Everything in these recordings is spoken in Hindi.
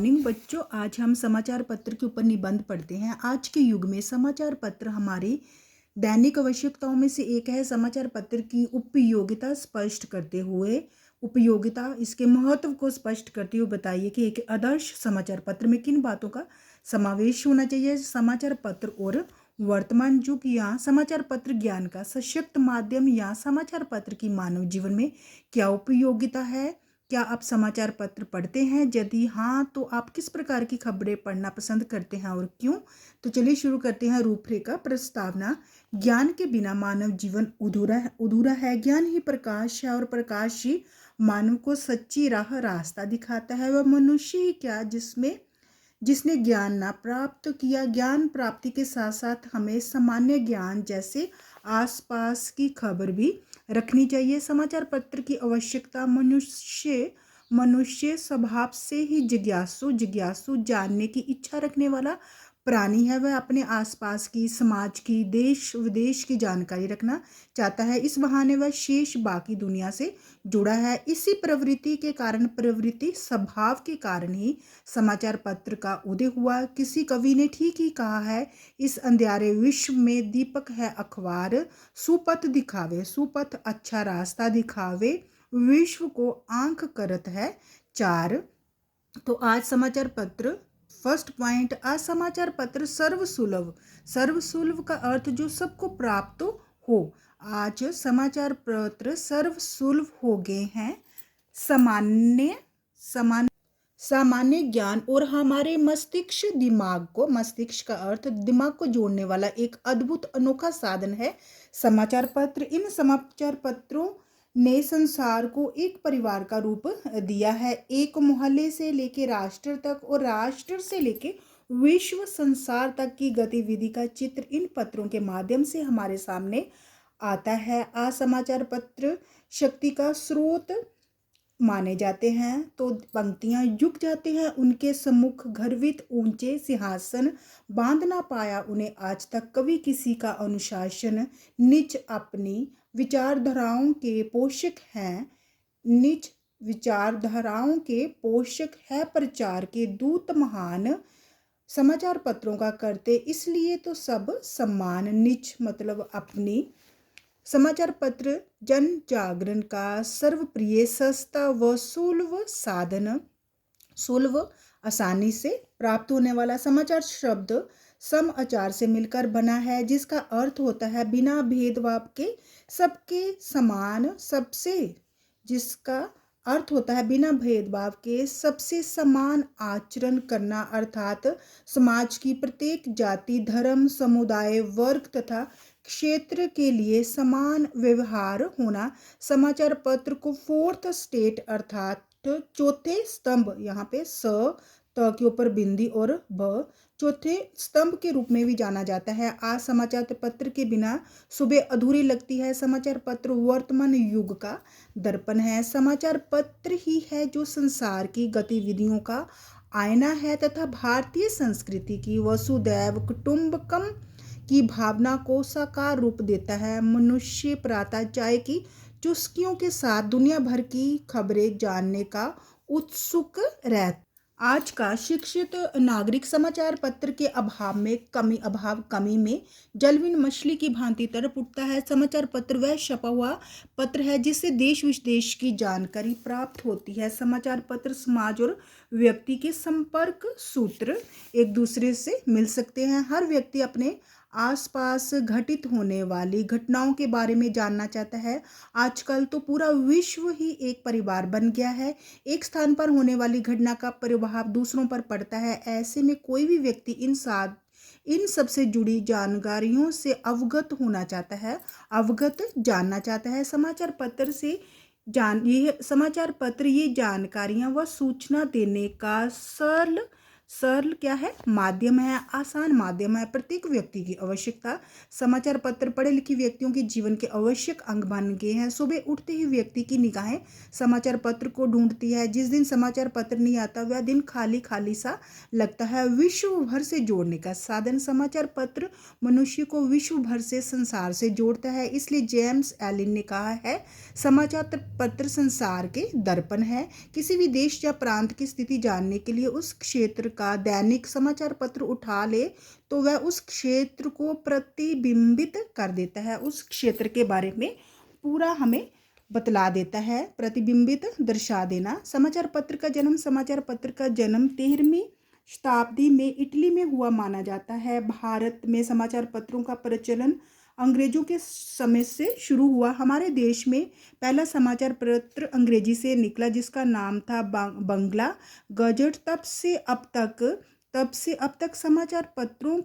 मॉर्निंग बच्चों, आज हम समाचार पत्र के ऊपर निबंध पढ़ते हैं। आज के युग में समाचार पत्र हमारी दैनिक आवश्यकताओं में से एक है। समाचार पत्र की उपयोगिता स्पष्ट करते हुए इसके महत्व को स्पष्ट करते हुए बताइए कि एक आदर्श समाचार पत्र में किन बातों का समावेश होना चाहिए। समाचार पत्र और वर्तमान युग या समाचार पत्र ज्ञान का सशक्त माध्यम या समाचार पत्र की मानव जीवन में क्या उपयोगिता है। क्या आप समाचार पत्र पढ़ते हैं? यदि हाँ, तो आप किस प्रकार की खबरें पढ़ना पसंद करते हैं और क्यों? तो चलिए शुरू करते हैं। रूपरेखा प्रस्तावना। ज्ञान के बिना मानव जीवन अधूरा है। ज्ञान ही प्रकाश है और प्रकाश ही मानव को सच्ची रास्ता दिखाता है। वह मनुष्य ही क्या जिसने ज्ञान ना प्राप्त किया। ज्ञान प्राप्ति के साथ साथ हमें सामान्य ज्ञान जैसे आसपास की खबर भी रखनी चाहिए। समाचार पत्र की आवश्यकता मनुष्य स्वभाव से ही जिज्ञासु जानने की इच्छा रखने वाला प्राणी है। वह अपने आसपास की, समाज की, देश विदेश की जानकारी रखना चाहता है। इस बहाने वह शेष बाकी दुनिया से जुड़ा है। इसी प्रवृत्ति स्वभाव के कारण ही समाचार पत्र का उदय हुआ। किसी कवि ने ठीक ही कहा है, इस अंधियारे विश्व में दीपक है अखबार, सुपथ अच्छा रास्ता दिखावे, विश्व को आंख करत है चार। तो आज समाचार पत्र फर्स्ट पॉइंट, आज समाचार पत्र सर्वसुलभ का अर्थ जो सबको प्राप्त हो। आज समाचार पत्र सर्वसुलभ हो गए हैं। सामान्य ज्ञान और हमारे मस्तिष्क का अर्थ दिमाग को जोड़ने वाला एक अद्भुत अनोखा साधन है समाचार पत्र। इन समाचार पत्रों ने संसार को एक परिवार का रूप दिया है। एक मोहल्ले से लेकर राष्ट्र तक और राष्ट्र से लेकर विश्व संसार तक की गतिविधि का चित्र इन पत्रों के माध्यम से हमारे सामने आता है। आज समाचार पत्र शक्ति का स्रोत माने जाते हैं। तो पंक्तियां झुक जाते हैं उनके सम्मुख, गर्वित ऊंचे सिंहासन बांध ना पाया उन्हें आज तक कभी किसी का अनुशासन। नीच अपनी विचारधाराओं के पोषक है प्रचार के दूत महान। समाचार पत्रों का करते इसलिए तो सब सम्मान। नीच मतलब अपनी। समाचार पत्र जन जागरण का सर्वप्रिय, सस्ता व सुलभ साधन। सुलभ आसानी से प्राप्त होने वाला। समाचार शब्द समाचार से मिलकर बना है, जिसका अर्थ होता है बिना भेदभाव के सबके समान, सबसे समान आचरण करना, अर्थात समाज की प्रत्येक जाति, धर्म, समुदाय, वर्ग तथा क्षेत्र के लिए समान व्यवहार होना। समाचार पत्र को फोर्थ स्टेट अर्थात चौथे स्तंभ, यहाँ पे त के ऊपर बिंदी और ब, चौथे स्तंभ के रूप में भी जाना जाता है। आज समाचार पत्र के बिना सुबह अधूरी लगती है। समाचार पत्र वर्तमान युग का दर्पण है। समाचार पत्र ही है जो संसार की गतिविधियों का आईना है तथा भारतीय संस्कृति की वसुदैव कुटुंबकम की भावना को साकार रूप देता है। मनुष्य प्रातः चाय की चुस्कियों के साथ दुनिया भर की खबरें जानने का उत्सुक रहता। आज का शिक्षित नागरिक समाचार पत्र के कमी में जलविन मछली की भांति तड़प उठता है। समाचार पत्र वह छपा हुआ पत्र है जिससे देश विदेश की जानकारी प्राप्त होती है। समाचार पत्र समाज और व्यक्ति के संपर्क सूत्र, एक दूसरे से मिल सकते हैं। हर व्यक्ति अपने आसपास घटित होने वाली घटनाओं के बारे में जानना चाहता है। आजकल तो पूरा विश्व ही एक परिवार बन गया है। एक स्थान पर होने वाली घटना का प्रभाव दूसरों पर पड़ता है। ऐसे में कोई भी व्यक्ति इन सब से जुड़ी जानकारियों से अवगत जानना चाहता है। समाचार पत्र ये जानकारियां व सूचना देने का सरल क्या है, माध्यम है, आसान माध्यम है, प्रत्येक व्यक्ति की आवश्यकता। समाचार पत्र पढ़े लिखे व्यक्तियों के जीवन के आवश्यक अंग बन गए हैं। सुबह उठते ही व्यक्ति की निगाहें समाचार पत्र को ढूंढती है। जिस दिन समाचार पत्र नहीं आता वह दिन खाली खाली सा लगता है। विश्व भर से जोड़ने का साधन, समाचार पत्र मनुष्य को विश्व भर से, संसार से जोड़ता है। इसलिए जेम्स एलिन ने कहा है, समाचार पत्र संसार के दर्पण है। किसी भी देश या प्रांत की स्थिति जानने के लिए उस क्षेत्र का दैनिक समाचार पत्र उठा ले तो वह उस क्षेत्र को प्रतिबिंबित कर देता है, उस क्षेत्र के बारे में पूरा हमें बतला देता है। प्रतिबिंबित, दर्शा देना। समाचार पत्र का जन्म, समाचार पत्र का जन्म 13वीं शताब्दी में इटली में हुआ माना जाता है। भारत में समाचार पत्रों का प्रचलन अंग्रेजों के समय से शुरू हुआ। हमारे देश में पहला समाचार पत्र अंग्रेजी से निकला जिसका नाम था बंगला गजट। तब से अब तक समाचार पत्रों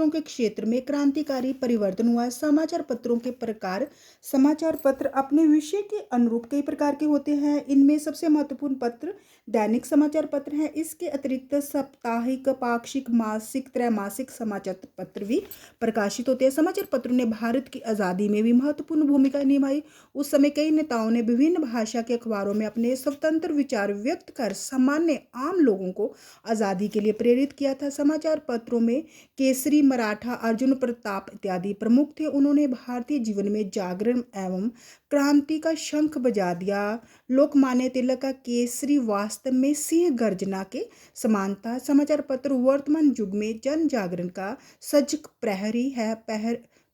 के क्षेत्र में क्रांतिकारी परिवर्तन हुआ है। समाचार पत्रों के प्रकार, समाचार पत्र अपने विषय के अनुरूप कई प्रकार के होते हैं। इनमें सबसे महत्वपूर्ण पत्र दैनिक समाचार पत्र हैं। इसके अतिरिक्त साप्ताहिक, पाक्षिक, मासिक, त्रैमासिक समाचार पत्र भी प्रकाशित होते हैं। समाचार पत्रों ने भारत की आज़ादी में भी महत्वपूर्ण भूमिका निभाई। उस समय कई नेताओं ने विभिन्न भाषा के अखबारों में अपने स्वतंत्र विचार व्यक्त कर सामान्य आम लोगों को आज़ादी के लिए प्रेरित किया था। समाचार पत्रों में केसरी, मराठा, अर्जुन प्रताप इत्यादि प्रमुख थे। उन्होंने भारतीय जीवन में जागरण एवं क्रांति का शंख बजा दिया। लोकमान्य तिलक का केसरी वास्तव में सिंह गर्जना के समान था। समाचार पत्र वर्तमान युग में जन जागरण का सजग प्रहरी है।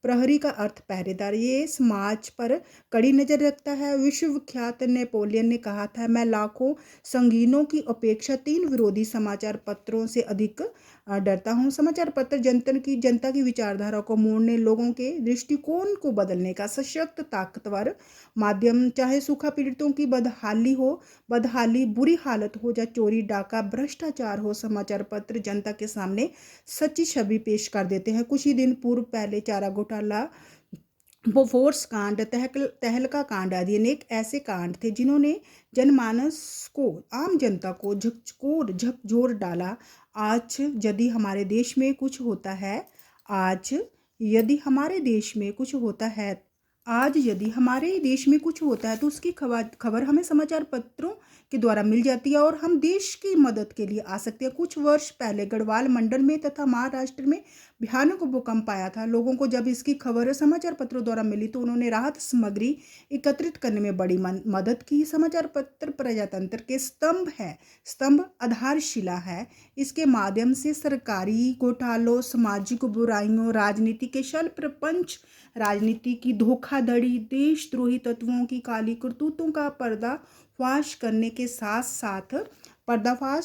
प्रहरी का अर्थ पहरेदार। ये समाज पर कड़ी नजर रखता है। विश्वविख्यात नेपोलियन ने कहा था, मैं लाखों संगीनों की अपेक्षा 3 विरोधी समाचार पत्रों से अधिक डरता हूँ। समाचार पत्र जनता की विचारधारा को मोड़ने, लोगों के दृष्टिकोण को बदलने का सशक्त, ताकतवर माध्यम। चाहे सूखा पीड़ितों की बदहाली, बुरी हालत हो, या चोरी, डाका, भ्रष्टाचार हो, समाचार पत्र जनता के सामने सच्ची छवि पेश कर देते हैं। कुछ ही दिन पूर्व पहले चारा घोटाला, बोफोर्स कांड, तहलका कांड आदि अनेक ऐसे कांड थे जिन्होंने जनमानस को, आम जनता को झकझोर डाला। आज यदि हमारे देश में कुछ होता है आज यदि हमारे देश में कुछ होता है तो उसकी खबर हमें समाचार पत्रों के द्वारा मिल जाती है और हम देश की मदद के लिए आ सकते हैं। कुछ वर्ष पहले गढ़वाल मंडल में तथा महाराष्ट्र में भयानक भूकंप आया था। लोगों को जब इसकी खबर समाचार पत्रों द्वारा मिली तो उन्होंने राहत सामग्री एकत्रित करने में बड़ी मदद की। समाचार पत्र प्रजातंत्र के स्तंभ, आधारशिला है। इसके माध्यम से सरकारी घोटालों, सामाजिक बुराइयों, राजनीति के छल प्रपंच, राजनीति की धोखाधड़ी, देशद्रोही तत्वों की काली करतूतों का पर्दाफाश करने के साथ साथ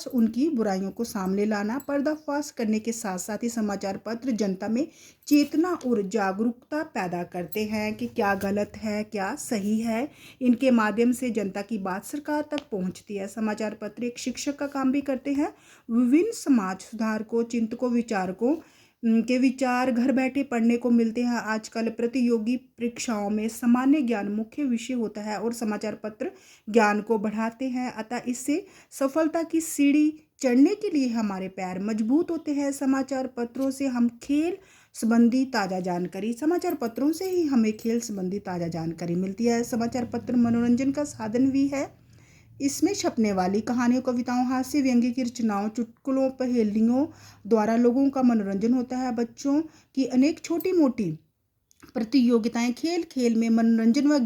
उनकी बुराइयों को सामने लाना, पर्दाफाश करने के साथ साथ ही समाचार पत्र जनता में चेतना और जागरूकता पैदा करते हैं कि क्या गलत है, क्या सही है। इनके माध्यम से जनता की बात सरकार तक पहुंचती है। समाचार पत्र एक शिक्षक का काम भी करते हैं। विभिन्न समाज सुधारकों, चिंतकों, विचारकों के विचार घर बैठे पढ़ने को मिलते हैं। आजकल प्रतियोगी परीक्षाओं में सामान्य ज्ञान मुख्य विषय होता है और समाचार पत्र ज्ञान को बढ़ाते हैं। अतः इससे सफलता की सीढ़ी चढ़ने के लिए हमारे पैर मजबूत होते हैं। समाचार पत्रों से हम समाचार पत्रों से ही हमें खेल संबंधी ताज़ा जानकारी मिलती है। समाचार पत्र मनोरंजन का साधन भी है। इसमें छपने वाली कहानियों, कविताओं, हास्य व्यंग्य की रचनाओं, चुटकुलों, पहेलियों द्वारा लोगों का मनोरंजन होता है। बच्चों की अनेक छोटी मोटी प्रतियोगिताएं खेल खेल में मनोरंजन व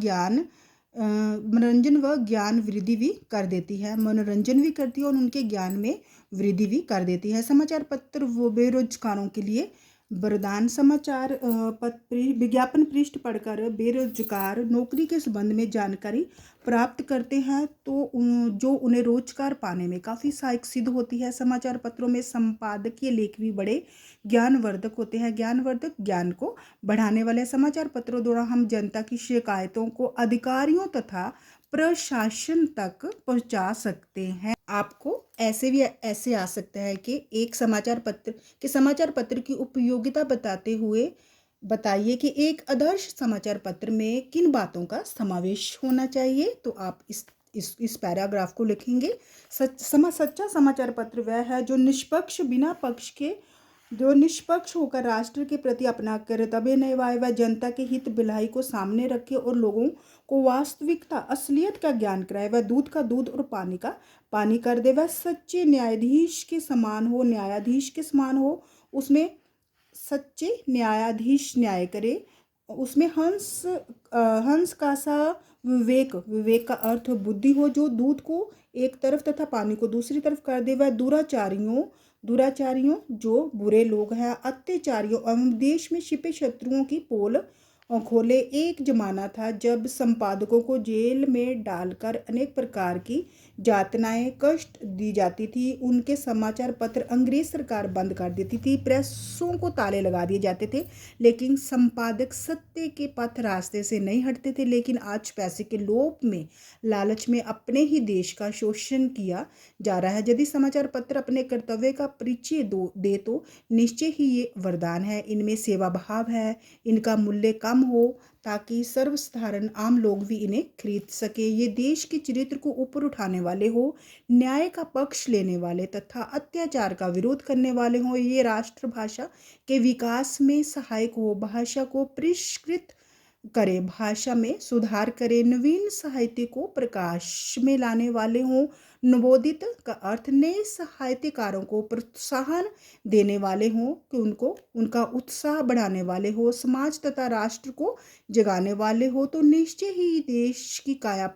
ज्ञान वृद्धि भी कर देती है। मनोरंजन भी करती है और उनके ज्ञान में वृद्धि भी कर देती है। समाचार पत्र वो बेरोजगारों के लिए वरदान। समाचार पत्र विज्ञापन पृष्ठ पढ़कर बेरोजगार नौकरी के संबंध में जानकारी प्राप्त करते हैं तो जो उन्हें रोजगार पाने में काफ़ी सहायक सिद्ध होती है। समाचार पत्रों में संपादकीय लेख भी बड़े ज्ञानवर्धक होते हैं। ज्ञानवर्धक, ज्ञान को बढ़ाने वाले। समाचार पत्रों द्वारा हम जनता की शिकायतों को अधिकारियों तथा प्रशासन तक पहुंचा सकते हैं। आपको ऐसे आ सकता है कि समाचार पत्र की उपयोगिता बताते हुए बताइए कि एक आदर्श समाचार पत्र में किन बातों का समावेश होना चाहिए। तो आप इस पैराग्राफ को लिखेंगे। सच्चा समाचार पत्र वह है जो निष्पक्ष बिना पक्ष के जो निष्पक्ष होकर राष्ट्र के प्रति अपना कर्तव्य निभाए, वह जनता के हित भलाई को सामने रखे और लोगों को वास्तविकता असलियत का ज्ञान कराए, वह दूध का दूध और पानी का पानी कर दे, वह सच्चे न्यायाधीश के समान हो, न्यायाधीश के समान हो, उसमें सच्चे न्यायाधीश न्याय करे, उसमें हंस का सा विवेक, विवेक का अर्थ बुद्धि हो, जो दूध को एक तरफ तथा पानी को दूसरी तरफ कर दे, वह दुराचारियों जो बुरे लोग हैं, अत्याचारियों एवं देश में छिपे शत्रुओं की पोल खोले। एक जमाना था जब संपादकों को जेल में डालकर अनेक प्रकार की यातनाएं कष्ट दी जाती थी, उनके समाचार पत्र अंग्रेज सरकार बंद कर देती थी, प्रेसों को ताले लगा दिए जाते थे, लेकिन संपादक सत्य के पथ रास्ते से नहीं हटते थे। लेकिन आज पैसे के लोभ में, लालच में अपने ही देश का शोषण किया जा रहा है। यदि समाचार पत्र अपने कर्तव्य का परिचय दे तो निश्चय ही ये वरदान है। इनमें सेवा भाव है, इनका मूल्य कम हो ताकि सर्वसाधारण आम लोग भी इन्हें खरीद सके। ये देश के चरित्र को ऊपर उठाने वाले हो, न्याय का पक्ष लेने वाले तथा अत्याचार का विरोध करने वाले हो। ये राष्ट्रभाषा के विकास में सहायक हो, भाषा को परिष्कृत करे, भाषा में सुधार करे, नवीन साहित्य को प्रकाश में लाने वाले हों। नवोदित का अर्थ नए साहित्यकारों को प्रोत्साहन देने वाले हों कि उनका उत्साह बढ़ाने वाले हो, समाज तथा राष्ट्र को जगाने वाले हो। तो निश्चय ही देश की काया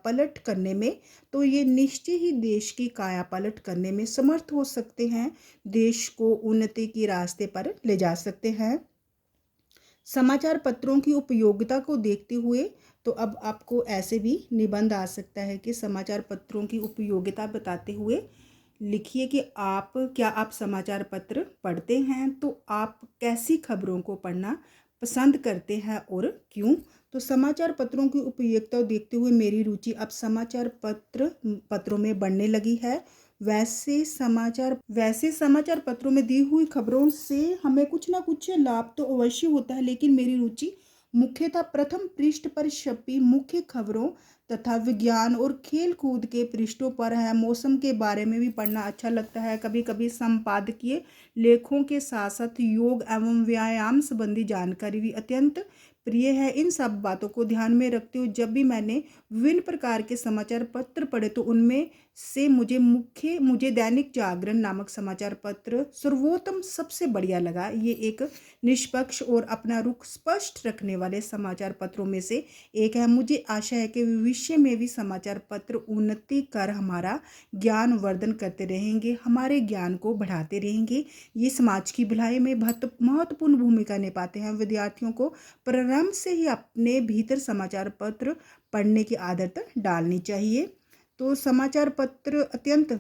पलट करने में समर्थ हो सकते हैं, देश को उन्नति के रास्ते पर ले जा सकते हैं। समाचार पत्रों की उपयोगिता को देखते हुए तो अब आपको ऐसे भी निबंध आ सकता है कि समाचार पत्रों की उपयोगिता बताते हुए लिखिए कि क्या आप समाचार पत्र पढ़ते हैं, तो आप कैसी खबरों को पढ़ना पसंद करते हैं और क्यों। तो समाचार पत्रों की उपयोगिता देखते हुए मेरी रुचि अब समाचार पत्रों में बढ़ने लगी है। वैसे समाचार पत्रों में दी हुई खबरों से हमें कुछ ना कुछ लाभ तो अवश्य होता है, लेकिन मेरी रुचि मुख्यतः प्रथम पृष्ठ पर छपी मुख्य खबरों तथा विज्ञान और खेल कूद के पृष्ठों पर है। मौसम के बारे में भी पढ़ना अच्छा लगता है। कभी कभी संपादकीय लेखों के साथ साथ योग एवं व्यायाम संबंधी जानकारी भी अत्यंत प्रिय है। इन सब बातों को ध्यान में रखते हुए जब भी मैंने विभिन्न प्रकार के समाचार पत्र पढ़े तो उनमें से मुझे दैनिक जागरण नामक समाचार पत्र सर्वोत्तम सबसे बढ़िया लगा। ये एक निष्पक्ष और अपना रुख स्पष्ट रखने वाले समाचार पत्रों में से एक है। मुझे आशा है कि भविष्य में भी समाचार पत्र उन्नति कर हमारा ज्ञान वर्धन करते रहेंगे, हमारे ज्ञान को बढ़ाते रहेंगे। ये समाज की भलाई में महत्वपूर्ण भूमिका निभाते हैं। विद्यार्थियों को प्रारंभ से ही अपने भीतर समाचार पत्र पढ़ने की आदत डालनी चाहिए। तो समाचार पत्र अत्यंत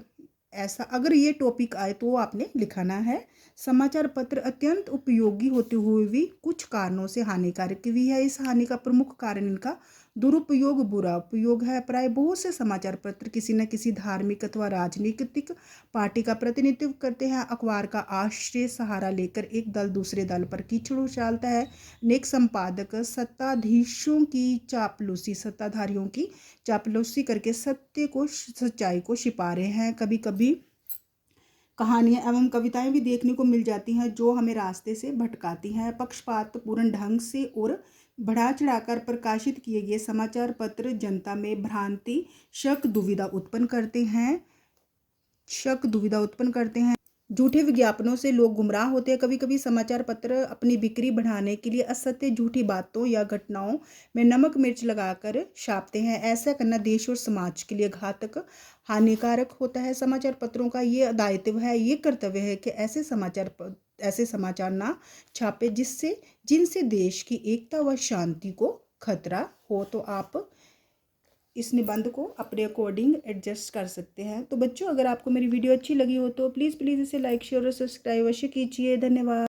ऐसा, अगर ये टॉपिक आए तो आपने लिखाना है। समाचार पत्र अत्यंत उपयोगी होते हुए भी कुछ कारणों से हानिकारक भी है। इस हानि का प्रमुख कारण इनका दुरुपयोग, बुरा उपयोग है। प्राय बहुत से समाचार पत्र किसी न किसी धार्मिक अथवा राजनीतिक पार्टी का प्रतिनिधित्व करते हैं। अखबार का आश्रय सहारा लेकर एक दल दूसरे दल पर कीचड़ उछालता है। अनेक संपादक सत्ताधारियों की चापलूसी करके सच्चाई को छिपा रहे हैं। कभी कभी कहानियाँ एवं कविताएं भी देखने को मिल जाती हैं जो हमें रास्ते से भटकाती हैं। पक्षपातपूर्ण ढंग से और बढ़ा चढ़ाकर प्रकाशित किए गए समाचार पत्र जनता में भ्रांति, शक, दुविधा उत्पन्न करते हैं। झूठे विज्ञापनों से लोग गुमराह होते हैं। कभी कभी समाचार पत्र अपनी बिक्री बढ़ाने के लिए असत्य झूठी बातों या घटनाओं में नमक मिर्च लगाकर छापते हैं। ऐसा करना देश और समाज के लिए घातक, हानिकारक होता है। समाचार पत्रों का ये दायित्व है, ये कर्तव्य है कि ऐसे समाचार ना छापे जिनसे देश की एकता व शांति को खतरा हो। तो आप इस निबंध को अपने अकॉर्डिंग एडजस्ट कर सकते हैं। तो बच्चों, अगर आपको मेरी वीडियो अच्छी लगी हो तो प्लीज़ इसे लाइक, शेयर और सब्सक्राइब अवश्य कीजिए। धन्यवाद।